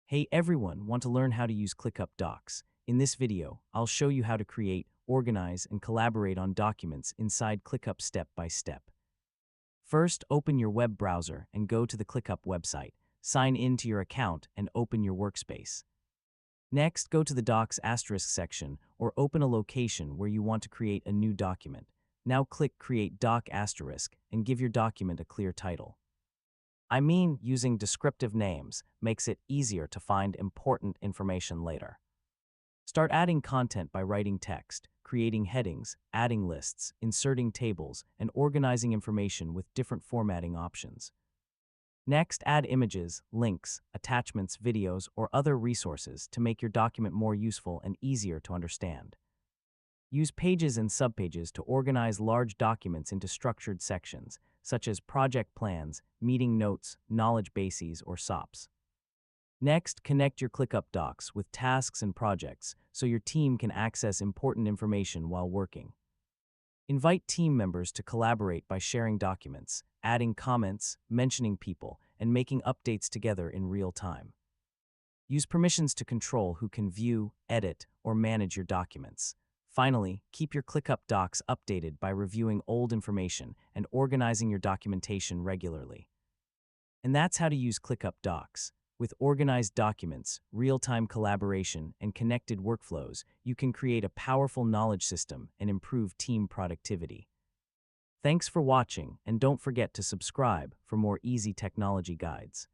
Hey everyone, want to learn how to use ClickUp Docs? In this video, I'll show you how to create, organize, and collaborate on documents inside ClickUp step by step. First, open your web browser and go to the ClickUp website. Sign in to your account and open your workspace. Next, go to the Docs asterisk section or open a location where you want to create a new document. Now click Create Doc asterisk and give your document a clear title. Using descriptive names makes it easier to find important information later. Start adding content by writing text, creating headings, adding lists, inserting tables, and organizing information with different formatting options. Next, add images, links, attachments, videos, or other resources to make your document more useful and easier to understand. Use pages and subpages to organize large documents into structured sections, such as project plans, meeting notes, knowledge bases, or SOPs. Next, connect your ClickUp Docs with tasks and projects so your team can access important information while working. Invite team members to collaborate by sharing documents, adding comments, mentioning people, and making updates together in real time. Use permissions to control who can view, edit, or manage your documents. Finally, keep your ClickUp Docs updated by reviewing old information and organizing your documentation regularly. And that's how to use ClickUp Docs. With organized documents, real-time collaboration, and connected workflows, you can create a powerful knowledge system and improve team productivity. Thanks for watching, and don't forget to subscribe for more easy technology guides.